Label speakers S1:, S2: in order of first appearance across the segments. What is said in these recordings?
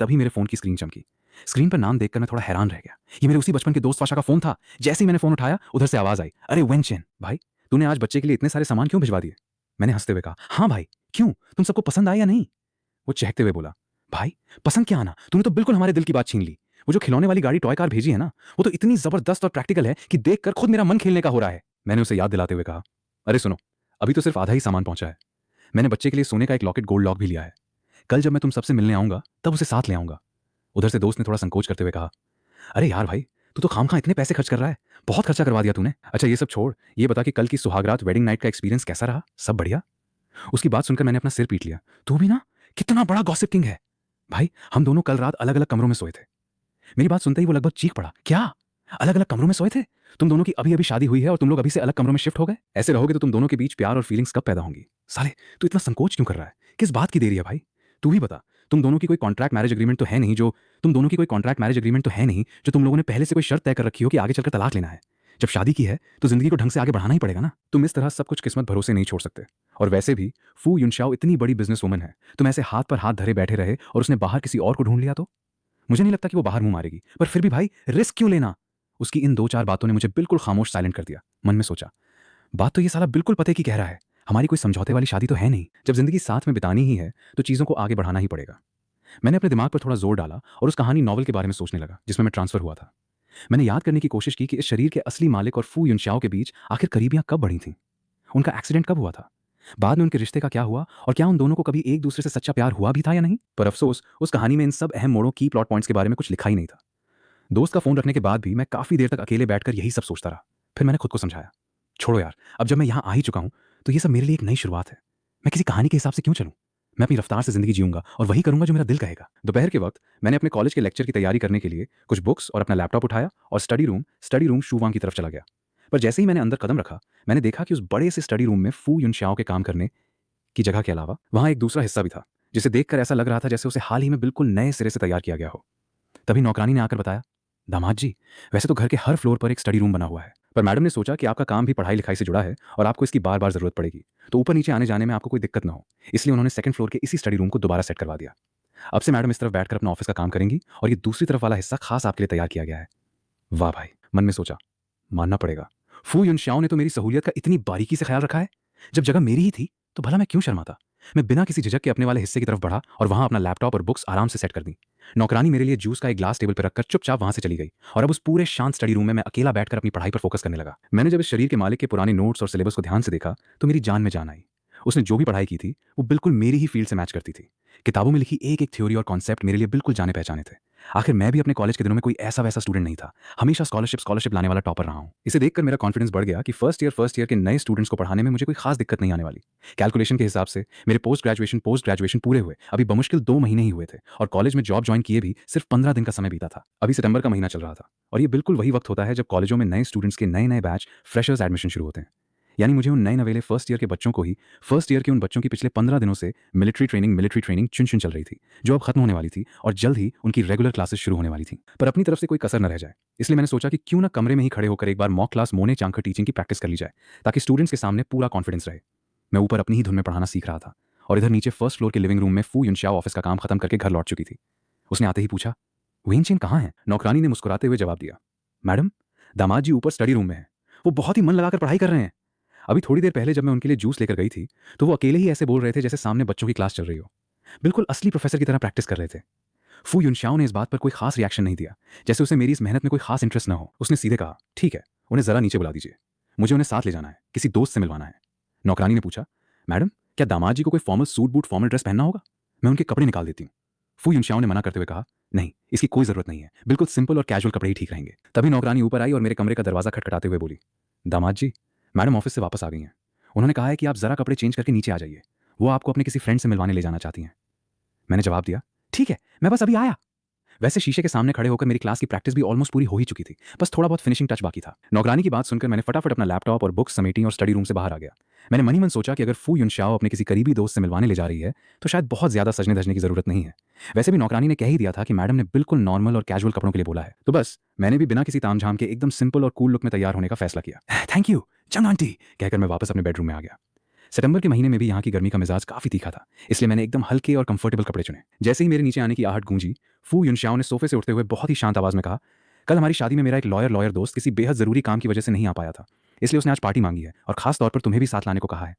S1: तभी मेरे फोन की स्क्रीन चमकी। स्क्रीन पर नाम देखकर मैं थोड़ा हैरान रह गया। ये मेरे उसी बचपन के दोस्त फाशा का फोन था। जैसे ही मैंने फोन उठाया उधर से आवाज आई, अरे वेंचेन भाई, तूने आज बच्चे के लिए इतने सारे सामान क्यों भिजवा दिए? मैंने हंसते हुए कहा, हाँ भाई, क्यों, तुम सबको पसंद आया या नहीं? वो चहकते हुए बोला, भाई पसंद क्या आना, तूने तो बिल्कुल हमारे दिल की बात छीन ली। वो जो खिलौने वाली गाड़ी टॉय कार भेजी है ना, वो तो इतनी जबरदस्त और प्रैक्टिकल है कि देखकर खुद मेरा मन खेलने का हो रहा है। मैंने उसे याद दिलाते हुए कहा, अरे सुनो, अभी तो सिर्फ आधा ही सामान पहुंचा है। मैंने बच्चे के लिए सोने का एक लॉकेट गोल्ड लॉक भी लिया है। कल जब मैं तुम सबसे मिलने आऊंगा तब उसे साथ ले आऊंगा। उधर से दोस्त ने थोड़ा संकोच करते हुए कहा, अरे यार भाई, तू तो खामखा इतने पैसे खर्च कर रहा है, बहुत खर्चा करवा दिया तूने। अच्छा ये सब छोड़, ये बता कि कल की सुहागरात वेडिंग नाइट का एक्सपीरियंस कैसा रहा, सब बढ़िया? उसकी बात सुनकर मैंने अपना सिर पीट लिया। तू भी ना कितना बड़ा गॉसिप किंग है। भाई हम दोनों कल रात अलग अलग कमरों में सोए थे। मेरी बात सुनते ही वो लगभग चीख पड़ा, क्या अलग अलग कमरों में सोए थे? तुम दोनों की अभी अभी शादी हुई है और तुम लोग अभी से अलग कमरों में शिफ्ट हो गए? ऐसे रहोगे तो तुम दोनों के बीच प्यार और फीलिंग्स कब पैदा होंगी? साले तू इतना संकोच क्यों कर रहा है, किस बात की देरी है भाई? तू ही बता, तुम दोनों की कोई कॉन्ट्रैक्ट मैरिज एग्रीमेंट तो है नहीं जो तुम लोगों ने पहले से कोई शर्त तय कर रखी हो कि आगे चलकर तलाक लेना है? जब शादी की है तो जिंदगी को ढंग से आगे बढ़ाना ही पड़ेगा ना। तुम इस तरह सब कुछ किस्मत भरोसे नहीं छोड़ सकते। और वैसे भी फू युनशाओ इतनी बड़ी बिजनेस वुमन है, तुम ऐसे हाथ पर हाथ धरे बैठे रहे और उसने बाहर किसी और को ढूंढ लिया तो? मुझे नहीं लगता कि वो बाहर मुंह मारेगी, पर फिर भी भाई रिस्क क्यों लेना? उसकी इन दो चार बातों ने मुझे बिल्कुल खामोश साइलेंट कर दिया। मन में सोचा, बात तो ये साला बिल्कुल पते की कह रहा है। हमारी कोई समझौते वाली शादी तो है नहीं। जब जिंदगी साथ में बितानी ही है तो चीजों को आगे बढ़ाना ही पड़ेगा। मैंने अपने दिमाग पर थोड़ा जोर डाला और उस कहानी नॉवल के बारे में सोचने लगा जिसमें मैं ट्रांसफर हुआ था। मैंने याद करने की कोशिश की कि इस शरीर के असली मालिक और फू युनशाओ के बीच आखिर करीबियां कब बढ़ी थीं। उनका एक्सीडेंट कब हुआ था? बाद में उनके रिश्ते का क्या हुआ और क्या उन दोनों को कभी एक दूसरे से सच्चा प्यार हुआ भी था या नहीं? पर अफसोस उस कहानी में इन सब अहम मोड़ों की प्लॉट पॉइंट्स के बारे में कुछ लिखा ही नहीं था। दोस्त का फोन रखने के बाद भी मैं काफी देर तक अकेले बैठकर यही सब सोचता रहा। फिर मैंने खुद को समझाया, छोड़ो यार, अब जब मैं यहाँ आ ही चुका हूं तो ये सब मेरे लिए एक नई शुरुआत है। मैं किसी कहानी के हिसाब से क्यों चलूं? मैं अपनी रफ्तार से जिंदगी जीऊंगा और वही करूंगा जो मेरा दिल कहेगा। दोपहर के वक्त मैंने अपने कॉलेज के लेक्चर की तैयारी करने के लिए कुछ बुक्स और अपना लैपटॉप उठाया और स्टडी रूम शूवांग की तरफ चला गया। पर जैसे ही मैंने अंदर कदम रखा, मैंने देखा कि उस बड़े से स्टडी रूम में फू युनशाओ के काम करने की जगह के अलावा वहां एक दूसरा हिस्सा भी था, जिसे देखकर ऐसा लग रहा था जैसे उसे हाल ही में बिल्कुल नए सिरे से तैयार किया गया हो। तभी नौकरानी ने आकर बताया, दामाद जी, वैसे तो घर के हर फ्लोर पर एक स्टडी रूम बना हुआ है, पर मैडम ने सोचा कि आपका काम भी पढ़ाई लिखाई से जुड़ा है और आपको इसकी बार बार जरूरत पड़ेगी, तो ऊपर नीचे आने जाने में आपको कोई दिक्कत ना हो, इसलिए उन्होंने सेकंड फ्लोर के इसी स्टडी रूम को दोबारा सेट करवा दिया। अब से मैडम इस तरफ बैठकर अपना ऑफिस का काम करेंगी और ये दूसरी तरफ वाला हिस्सा खास आपके लिए तैयार किया गया है। वाह भाई, मन में सोचा, मानना पड़ेगा, फू युनशाओ ने तो मेरी सहूलियत का इतनी बारीकी से ख्याल रखा है। जब जगह मेरी ही थी तो भला मैं क्यों शर्माता? मैं बिना किसी झिझक के अपने वाले हिस्से की तरफ बढ़ा और वहां अपना लैपटॉप और बुक्स आराम से सेट कर दी। नौकरानी मेरे लिए जूस का एक ग्लास टेबल पर रखकर चुपचाप वहां से चली गई और अब उस पूरे शांत स्टडी रूम में मैं अकेला बैठकर अपनी पढ़ाई पर फोकस करने लगा। मैंने जब इस शरीर के मालिक के पुराने नोट्स और सिलेबस को ध्यान से देखा तो मेरी जान में जान आई। उसने जो भी पढ़ाई की थी वो बिल्कुल मेरी ही फील्ड से मैच करती थी। किताबों में लिखी एक एक थ्योरी और कॉन्सेप्ट मेरे लिए बिल्कुल जाने पहचाने थे। आखिर मैं भी अपने कॉलेज के दिनों में कोई ऐसा वैसा स्टूडेंट नहीं था, हमेशा स्कॉलरशिप लाने वाला टॉपर रहा हूँ। इसे देखकर मेरा कॉन्फिडेंस बढ़ गया कि फर्स्ट ईयर के नए स्टूडेंट्स को पढ़ाने में मुझे कोई खास दिक्कत नहीं आने वाली। कैलकुलेशन के हिसाब से मेरे पोस्ट ग्रेजुएशन पूरे हुए अभी बमुश्किल 2 महीने ही हुए थे और कॉलेज में जॉब ज्वाइन किए भी सिर्फ 15 दिन का समय बीता था। अभी सितंबर का महीना चल रहा था और ये बिल्कुल वही वक्त होता है जब कॉलेजों में नए स्टूडेंट्स के नए नए बैच फ्रेशर्स एडमिशन शुरू होते हैं। यानी मुझे उन नए नवेले फर्स्ट ईयर के बच्चों को ही फर्स्ट ईयर के उन बच्चों की पिछले 15 दिनों से मिलिट्री ट्रेनिंग चुन चुन चल रही थी, जो अब खत्म होने वाली थी और जल्द ही उनकी रेगुलर क्लासेस शुरू होने वाली थी। पर अपनी तरफ से कोई कसर न रह जाए, इसलिए मैंने सोचा कि क्यों ना कमरे में ही खड़े होकर एक बार मॉक क्लास मोने चांगकर टीचिंग की प्रैक्टिस कर ली जाए, ताकि स्टूडेंट्स के सामने पूरा कॉन्फिडेंस रहे। मैं ऊपर अपनी ही धुन में पढ़ाना सीख रहा था और इधर नीचे फर्स्ट फ्लोर के लिविंग रूम में फू युनशाओ ऑफिस का काम खत्म करके घर लौट चुकी थी। उसने आते ही पूछा, वेनचेन कहाँ है? नौकरानी ने मुस्कुराते हुए जवाब दिया, मैडम, दामाद जी ऊपर स्टडी रूम में है, वो बहुत ही मन लगाकर पढ़ाई कर रहे हैं। अभी थोड़ी देर पहले जब मैं उनके लिए जूस लेकर गई थी तो वो अकेले ही ऐसे बोल रहे थे जैसे सामने बच्चों की क्लास चल रही हो, बिल्कुल असली प्रोफेसर की तरह प्रैक्टिस कर रहे थे। फू युनशाओ ने इस बात पर कोई खास रिएक्शन नहीं दिया, जैसे उसे मेरी इस मेहनत में कोई खास इंटरेस्ट ना हो। उसने सीधे कहा, ठीक है, उन्हें जरा नीचे बुला दीजिए, मुझे उन्हें साथ ले जाना है, किसी दोस्त से मिलवाना है। नौकरानी ने पूछा, मैडम, क्या दामाद जी को कोई formal suit boot formal dress पहनना होगा? मैं उनके कपड़े निकाल देती हूँ। फू युनशाओ ने मना करते हुए कहा, नहीं, इसकी कोई जरूरत नहीं है, बिल्कुल सिंपल और कैजुअल कपड़े ही ठीक रहेंगे। तभी नौकरानी ऊपर आई और मेरे कमरे का दरवाजा खटखटाते हुए बोली, दामाद जी, मैडम ऑफिस से वापस आ गई हैं, उन्होंने कहा है कि आप जरा कपड़े चेंज करके नीचे आ जाइए, वो आपको अपने किसी फ्रेंड से मिलवाने ले जाना चाहती हैं। मैंने जवाब दिया, ठीक है, मैं बस अभी आया। वैसे शीशे के सामने खड़े होकर मेरी क्लास की प्रैक्टिस भी ऑलमोस्ट पूरी हो ही चुकी थी, बस थोड़ा बहुत फिनिशिंग टच बाकी था। नौकरानी की बात सुनकर मैंने फटाफट अपना लैपटॉप और बुक्स समेटी और स्टडी रूम से बाहर आ गया। मैंने मन ही मन सोचा कि अगर फू युनशाओ अपने किसी करीबी दोस्त से मिलवाने ले जा रही है तो शायद बहुत ज्यादा सजने धजने की जरूरत नहीं है। वैसे भी नौकरानी ने कह ही दिया था कि मैडम ने बिल्कुल नॉर्मल और कैजुअल कपड़ों के लिए बोला है, तो बस मैंने भी बिना किसी तामझाम के एकदम सिंपल और कूल लुक में तैयार होने का फैसला किया। थैंक यू चंग आंटी, कहकर मैं वापस अपने बेडरूम में आ गया। सितंबर के महीने में भी यहाँ की गर्मी का मिजाज काफी तीखा था, इसलिए मैंने एकदम हल्के और कंफर्टेबल कपड़े चुने। जैसे ही मेरे नीचे आने की आहट गूंजी, फू युनशाओ ने सोफे से उठते हुए बहुत ही शांत आवाज में कहा, कल हमारी शादी में मेरा एक लॉयर दोस्त किसी बेहद जरूरी काम की वजह से नहीं आ पाया था, इसलिए उसने आज पार्टी मांगी है और खास तौर पर तुम्हें भी साथ लाने को कहा है।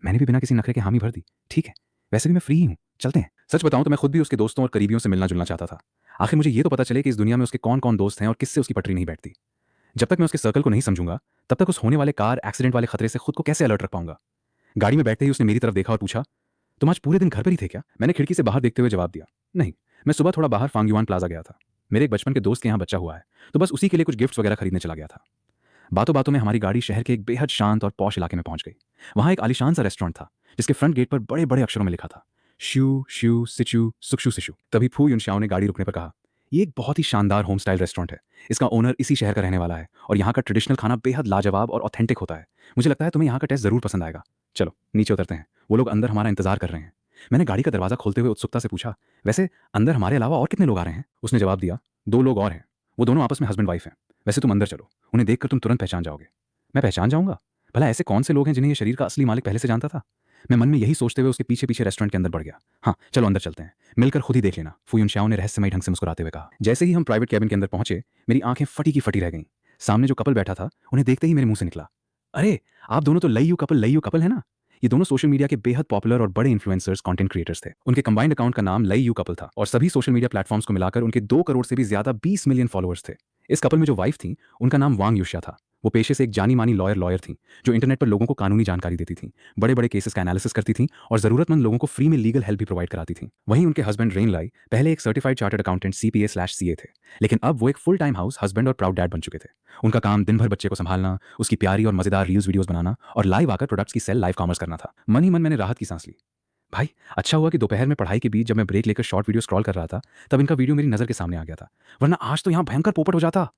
S1: मैंने भी बिना किसी नखरे के हामी भर दी। ठीक है, वैसे भी मैं फ्री ही हूँ, चलते हैं। सच बताऊं तो मैं खुद भी उसके दोस्तों और करीबियों से मिलना जुलना चाहता था। आखिर मुझे ये तो पता चले कि इस दुनिया में उसके कौन कौन दोस्त हैं और किससे उसकी पटरी नहीं बैठती। जब तक मैं उसके सर्कल को नहीं समझूंगा तब तक उस होने वाले कार एक्सीडेंट वाले खतरे से खुद को कैसे अलर्ट रख पाऊंगा। गाड़ी में बैठते ही उसने मेरी तरफ देखा और पूछा, तुम आज पूरे दिन घर पर ही थे क्या? मैंने खिड़की से बाहर देखते हुए जवाब दिया, नहीं, मैं सुबह थोड़ा बाहर फांगयुआन प्लाजा गया था। मेरे एक बचपन के दोस्त के यहाँ बच्चा हुआ है, तो बस उसी के लिए कुछ गिफ्ट्स वगैरह खरीदने चला गया था। बातों बातों में हमारी गाड़ी शहर के एक बेहद शांत और पॉश इलाके में पहुंच गई। वहां एक आलीशान सा रेस्टोरेंट था जिसके फ्रंट गेट पर बड़े बड़े अक्षरों में लिखा था, श्यू श्यू सिचू सुक्षु सिशु। तभी फू युनशाओ ने गाड़ी रुकने पर कहा, ये एक बहुत ही शानदार होम स्टाइल रेस्टोरेंट है। इसका ओनर इसी शहर का रहने वाला है और यहाँ का ट्रेडिशनल खाना बेहद लाजवाब और ऑथेंटिक होता है। मुझे लगता है तुम्हें यहाँ का टेस्ट जरूर पसंद आएगा। चलो नीचे उतरते हैं, वो लोग अंदर हमारा इंतजार कर रहे हैं। मैंने गाड़ी का दरवाजा खोलते हुए उत्सुकता से पूछा, वैसे अंदर हमारे अलावा और कितने लोग आ रहे हैं? उसने जवाब दिया, 2 लोग और हैं, वो दोनों आपस में हस्बैंड वाइफ हैं। वैसे तुम अंदर चलो, उन्हें देखकर तुम तुरंत पहचान जाओगे। मैं पहचान जाऊंगा? भला ऐसे कौन से लोग हैं जिन्हें ये शरीर का असली मालिक पहले से जानता था? मैं मन में यही सोचते हुए उसके पीछे पीछे रेस्टोरेंट के अंदर बढ़ गया। हाँ चलो अंदर चलते हैं, मिलकर खुद ही देख लेना, फू युनशाओ ने रहस्यमयी ढंग से मुस्कुराते हुए कहा। जैसे ही हम प्राइवेट कैबिन के अंदर पहुंचे, मेरी आंखें फटी की फटी रह गईं। सामने जो कपल बैठा था उन्हें देखते ही मेरे मुंह से निकला, अरे आप दोनों तो लई यू कपल है ना? ये दोनों सोशल मीडिया के बेहद पॉपुलर और बड़े इन्फ्लुएंसर्स कंटेंट क्रिएटर्स थे। उनके कंबाइंड अकाउंट का नाम लई यू कपल था और सभी सोशल मीडिया प्लेटफॉर्म्स को मिलाकर उनके 2 करोड़ से भी ज्यादा 20 मिलियन फॉलोअर्स थे। इस कपल में जो वाइफ थी उनका नाम वांग युष्या था। वो पेशे से एक जानी मानी लॉयर थी जो इंटरनेट पर लोगों को कानूनी जानकारी देती थी, बड़े बड़े केसेस का एनालिसिस करती थी और जरूरतमंद लोगों को फ्री में लीगल हेल्प भी प्रोवाइड कराती थी। वहीं उनके हस्बैंड रेन लाई पहले एक सर्टिफाइड चार्टर्ड अकाउंटेंट CPA/CA थे, लेकिन अब वो एक फुल टाइम हाउस हस्बैंड और प्राउड डैड बन चुके थे। उनका काम दिन भर बच्चे को संभालना, उसकी प्यारी और मजेदार रील्स वीडियोस बनाना और लाइव आकर प्रोडक्ट्स की सेल लाइव कॉमर्स करना था। मन ही मन मैंने राहत की सांस ली। भाई अच्छा हुआ कि दोपहर में पढ़ाई के बीच जब मैं ब्रेक लेकर शॉर्ट वीडियो स्क्रॉल कर रहा था तब इनका वीडियो मेरी नजर के सामने आ गया था, वरना आज तो यहाँ भयंकर पोपट हो जाता।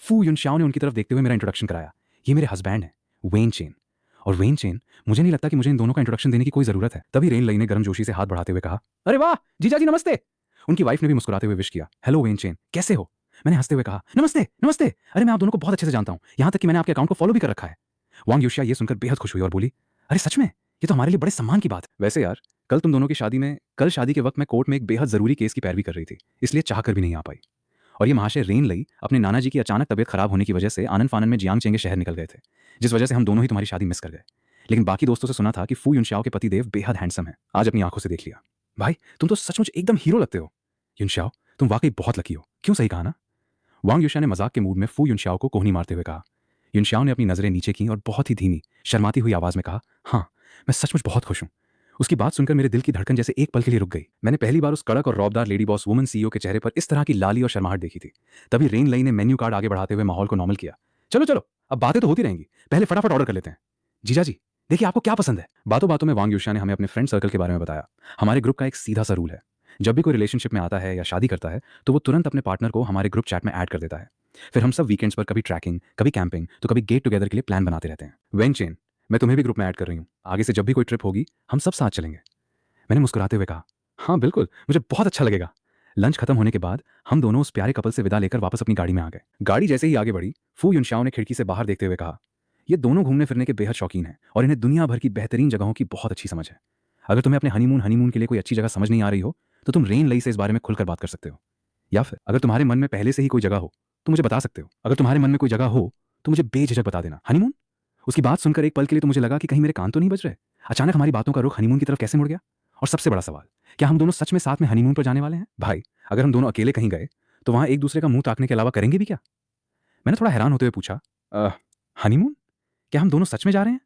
S1: फू युनशाओ ने उनकी तरफ देखते हुए मेरा इंट्रोडक्शन कराया, ये मेरे हस्बैंड हैं वेन चेन। और वेन चेन, मुझे नहीं लगता कि मुझे इन दोनों का इंट्रोडक्शन देने की कोई जरूरत है। तभी रेन लई ने गर्मजोशी से हाथ बढ़ाते हुए कहा, अरे वाह जीजा जी नमस्ते। उनकी वाइफ ने भी मुस्कुराते हुए विश किया, हेलो वेन चेन, कैसे हो? मैंने हंसते हुए कहा, नमस्ते नमस्ते, अरे मैं आप दोनों को बहुत अच्छे से जानता हूँ, यहाँ तक कि मैंने आपके अकाउंट को फॉलो भी कर रखा है। वांग युष्या ये सुनकर बेहद खुश हुई और बोली, अरे सच में? ये तो हमारे लिए बड़े सम्मान की बात है। वैसे यार कल तुम दोनों की शादी में, कल शादी के वक्त मैं कोर्ट में एक बेहद जरूरी केस की पैरवी कर रही थी, इसलिए चाहकर भी नहीं आ पाई। और ये महाशय रेन लई अपने नाना जी की अचानक तबियत खराब होने की वजह से आनंद फानन में जियांग चेंगे शहर निकल गए थे, जिस वजह से हम दोनों ही तुम्हारी शादी मिस कर गए। लेकिन बाकी दोस्तों से सुना था कि फू युनशाओ के पति देव बेहद हैंडसम है, आज अपनी आंखों से देख लिया। भाई तुम तो सचमुच एकदम हीरो लगते हो। युनशाओ तुम वाकई बहुत लकी हो, क्यों सही कहा ना? वांग युष्या ने मजाक के मूड में फू युनशाओ को कोहनी मारते हुए कहा। युनशाओ ने अपनी नजरें नीचे की और बहुत ही धीमी शर्माती हुई आवाज में कहा, हाँ मैं सचमुच बहुत खुश हूँ। उसकी बात सुनकर मेरे दिल की धड़कन जैसे एक पल के लिए रुक गई। मैंने पहली बार उस कड़क और रौबदार लेडी बॉस वुमन CEO के चेहरे पर इस तरह की लाली और शर्माहट देखी थी। तभी रेन लई ने मेन्यू कार्ड आगे बढ़ाते हुए माहौल को नॉर्मल किया, चलो चलो अब बातें तो होती रहेंगी, पहले फटाफट ऑर्डर कर लेते हैं। जीजा जी देखिए आपको क्या पसंद है? बातों बातों में वांग युष्या ने हमें अपने फ्रेंड सर्कल के बारे में बताया। हमारे ग्रुप का एक सीधा सा रूल है, जब भी कोई रिलेशनशिप में आता है या शादी करता है तो वो तुरंत अपने पार्टनर को हमारे ग्रुप चैट में ऐड कर देता है। फिर हम सब वीकेंड्स पर कभी ट्रैकिंग, कभी कैंपिंग तो कभी गेट टुगेदर के लिए प्लान बनाते रहते हैं। वेन चेन, मैं तुम्हें भी ग्रुप में ऐड कर रही हूँ, आगे से जब भी कोई ट्रिप होगी हम सब साथ चलेंगे। मैंने मुस्कुराते हुए कहा, हाँ बिल्कुल, मुझे बहुत अच्छा लगेगा। लंच खत्म होने के बाद हम दोनों उस प्यारे कपल से विदा लेकर वापस अपनी गाड़ी में आ गए। गाड़ी जैसे ही आगे बढ़ी, फू युनशाओ ने खिड़की से बाहर देखते हुए कहा, ये दोनों घूमने फिरने के बेहद शौकीन हैं और इन्हें दुनिया भर की बेहतरीन जगहों की बहुत अच्छी समझ है। अगर तुम्हें अपने हनीमून के लिए कोई अच्छी जगह समझ नहीं आ रही हो तो तुम रेन लई से इस बारे में खुलकर बात कर सकते हो, या फिर अगर तुम्हारे मन में पहले से ही कोई जगह हो तो मुझे बता सकते हो। अगर तुम्हारे मन में कोई जगह हो तो मुझे बेझिझक बता देना। हनीमून? उसकी बात सुनकर एक पल के लिए तो मुझे लगा कि कहीं मेरे कान तो नहीं बज रहे। अचानक हमारी बातों का रुख हनीमून की तरफ कैसे मुड़ गया? और सबसे बड़ा सवाल, क्या हम दोनों सच में साथ में हनीमून पर जाने वाले हैं? भाई अगर हम दोनों अकेले कहीं गए तो वहां एक दूसरे का मुंह ताकने के अलावा करेंगे भी क्या? मैंने थोड़ा हैरान होते हुए पूछा, हनीमून? क्या हम दोनों सच में जा रहे हैं?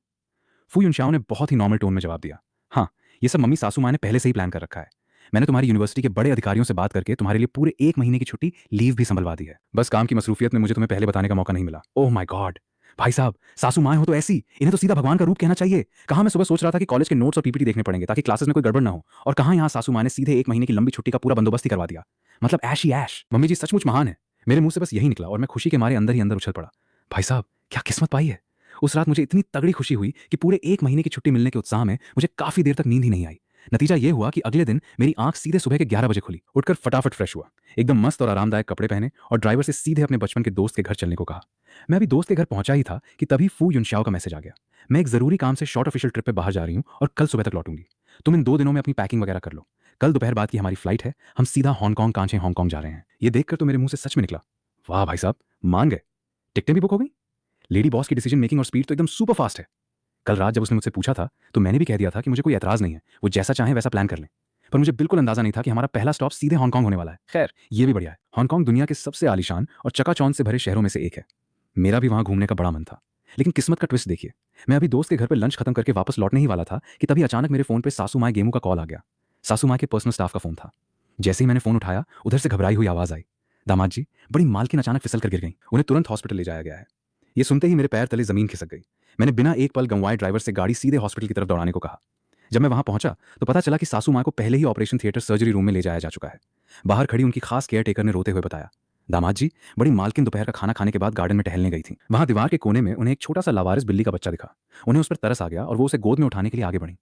S1: फू युनशाओ ने बहुत ही नॉर्मल टोन में जवाब दिया, हाँ ये सब मम्मी सासू माँ ने पहले से ही प्लान कर रखा है। मैंने तुम्हारी यूनिवर्सिटी के बड़े अधिकारियों से बात करके तुम्हारे लिए पूरे 1 महीने की छुट्टी लीव भी संभलवा दी है। बस काम की मसरूफियत में मुझे तुम्हें पहले बताने का मौका नहीं मिला। ओह माय गॉड, भाई साहब सासू माएं हो तो ऐसी, इन्हें तो सीधा भगवान का रूप कहना चाहिए। कहाँ मैं सुबह सोच रहा था कि कॉलेज के नोट्स और PPT देखने पड़ेंगे ताकि क्लासेस में कोई गड़बड़ ना हो, और कहाँ यहाँ सासू माँ ने सीधे 1 महीने की लंबी छुट्टी का पूरा बंदोबस्त ही करवा दिया। मतलब ऐश ही ऐश। मम्मी जी सचमुच महान है। मेरे मुंह से बस यही निकला और मैं खुशी के मारे अंदर ही अंदर उछल पड़ा। भाई साहब क्या किस्मत पाई है। उस रात मुझे इतनी तगड़ी खुशी हुई कि पूरे 1 महीने की छुट्टी मिलने के उत्साह में मुझे काफी देर तक नींद ही नहीं आई। नतीजा ये हुआ कि अगले दिन मेरी आंख सीधे सुबह के 11 बजे खुली। उठकर फटाफट फ्रेश हुआ, एकदम मस्त और आरामदायक कपड़े पहने और ड्राइवर से सीधे अपने बचपन के दोस्त के घर चलने को कहा। मैं अभी दोस्त के घर पहुंचा ही था कि तभी फू युनशाओ का मैसेज आ गया, मैं एक जरूरी काम से शॉर्ट ऑफिशियल ट्रिप पे बाहर जा रही हूँ और कल सुबह तक लौटूंगी। तुम इन 2 दिनों में अपनी पैकिंग वगैरह कर लो। कल दोपहर बाद की हमारी फ्लाइट है, हम सीधा हांगकांग कांचे हांगकांग जा रहे हैं। ये देखकर तो मेरे मुंह से सच में निकला, वाह भाई साहब, मान गए। टिकटें भी बुक हो गई। लेडी बॉस की डिसीजन मेकिंग और स्पीड तो एकदम सुपर फास्ट है। कल रात जब उसने मुझसे पूछा था तो मैंने भी कह दिया था कि मुझे कोई एतराज नहीं है, वो जैसा चाहे वैसा प्लान कर लें। पर मुझे बिल्कुल अंदाजा नहीं था कि हमारा पहला स्टॉप सीधे हांगकांग होने वाला है। खैर, ये भी बढ़िया है। हांगकांग दुनिया के सबसे आलीशान और चकाचौंध से भरे शहरों में से एक है। मेरा भी वहां घूमने का बड़ा मन था, लेकिन किस्मत का ट्विस्ट देखिए। मैं अभी दोस्त के घर पर लंच खत्म करके वापस लौटने ही वाला था कि तभी अचानक मेरे फोन पे सासू माँ गेमू का कॉल आ गया। सासू माँ के पर्सनल स्टाफ का फोन था। जैसे ही मैंने फोन उठाया, उधर से घबराई हुई आवाज आई, दामाद जी, बड़ी मालकिन अचानक फिसल कर गिर गई, उन्हें तुरंत हॉस्पिटल ले जाया गया है। ये सुनते ही मेरे पैर तले जमीन खिसक गई। मैंने बिना एक पल गंवाए ड्राइवर से गाड़ी सीधे हॉस्पिटल की तरफ दौड़ाने को कहा। जब मैं वहां पहुंचा तो पता चला कि सासू माँ को पहले ही ऑपरेशन थिएटर सर्जरी रूम में ले जाया जा चुका है। बाहर खड़ी उनकी खास केयर टेकर ने रोते हुए बताया, दामाद जी, बड़ी मालकिन दोपहर का खाना खाने के बाद गार्डन में टहलने गई थी। वहां दीवार के कोने में उन्हें एक छोटा सा लावारिस बिल्ली का बच्चा दिखा। उन्हें उस पर तरस आ गया और वो उसे गोद में उठाने के लिए आगे बढ़ी।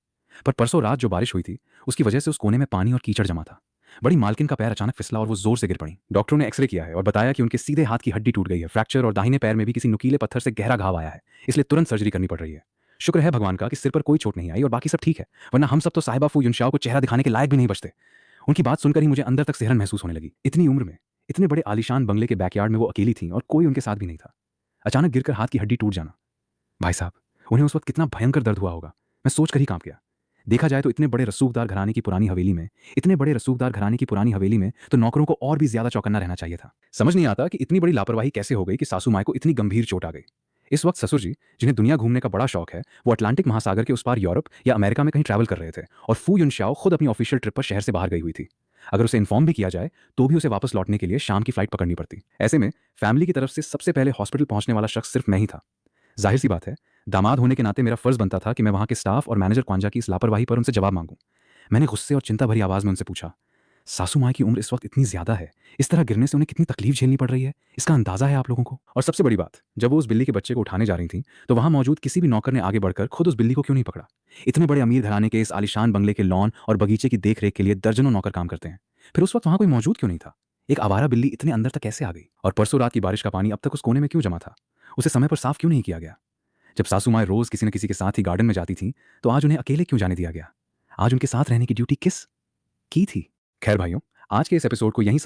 S1: पर परसों रात जो बारिश हुई थी, उसकी वजह से उस कोने में पानी और कीचड़ जमा था। बड़ी मालकिन का पैर अचानक फिसला और वो जोर से गिर पड़ी। डॉक्टरों ने एक्सरे किया है और बताया कि उनके सीधे हाथ की हड्डी टूट गई है, फ्रैक्चर, और दाहिने पैर में भी किसी नुकीले पत्थर से गहरा घाव आया है, इसलिए तुरंत सर्जरी करनी पड़ रही है। शुक्र है भगवान का कि सिर पर कोई चोट नहीं आई और बाकी सब ठीक है, वरना हम सब तो साहिबा फू युनशाओ को चेहरा दिखाने के लायक भी नहीं बचते। उनकी बात सुनकर ही मुझे अंदर तक सिहरन महसूस होने लगी। इतनी उम्र में इतने बड़े आलीशान बंगले के बैकयार्ड में वो अकेली थी और कोई उनके साथ भी नहीं था। अचानक गिरकर हाथ की हड्डी टूट जाना, भाई साहब, उन्हें उस वक्त कितना भयंकर दर्द हुआ होगा, मैं सोच कर ही कांप गया। देखा जाए तो इतने बड़े रसूखदार घराने की पुरानी हवेली में तो नौकरों को और भी ज्यादा चौकन्ना रहना चाहिए था। समझ नहीं आता कि इतनी बड़ी लापरवाही कैसे हो गई कि सासू माँ को इतनी गंभीर चोट आ गई। इस वक्त ससुर जी, जिन्हें दुनिया घूमने का बड़ा शौक है, वो अटलांटिक महासागर के उस पार यूरोप या अमेरिका में कहीं ट्रैवल कर रहे थे और फू युनशाओ खुद अपनी ऑफिशियल ट्रिप पर शहर से बाहर गई हुई थी। अगर उसे इन्फॉर्म भी किया जाए तो भी उसे वापस लौटने के लिए शाम की फ्लाइट पकड़नी पड़ती। ऐसे में फैमिली की तरफ से सबसे पहले हॉस्पिटल पहुंचने वाला शख्स सिर्फ मैं ही था। जाहिर सी बात है, दामाद होने के नाते मेरा फर्ज बनता था कि मैं वहां के स्टाफ और मैनेजर क्वांजा की इस लापरवाही पर उनसे जवाब मांगूं। मैंने गुस्से और चिंता भरी आवाज में उनसे पूछा, सासू माँ की उम्र इस वक्त इतनी ज्यादा है, इस तरह गिरने से उन्हें कितनी तकलीफ झेलनी पड़ रही है, इसका अंदाजा है आप लोगों को? और सबसे बड़ी बात, जब वो उस बिल्ली के बच्चे को उठाने जा रही थी तो वहां मौजूद किसी भी नौकर ने आगे बढ़कर खुद उस बिल्ली को क्यों नहीं पकड़ा? इतने बड़े अमीर घराने के इस आलिशान बंगले के लॉन और बगीचे की देखरेख के लिए दर्जनों नौकर काम करते हैं, फिर उस वक्त वहां कोई मौजूद क्यों नहीं था? एक आवारा बिल्ली इतने अंदर तक कैसे आ गई? और परसों रात की बारिश का पानी अब तक उस कोने में क्यों जमा था? उसे समय पर साफ क्यों नहीं किया गया? जब सासू माँ रोज किसी न किसी के साथ ही गार्डन में जाती थी तो आज उन्हें अकेले क्यों जाने दिया गया? आज उनके साथ रहने की ड्यूटी किस की थी? खैर भाइयों, आज के इस एपिसोड को यहीं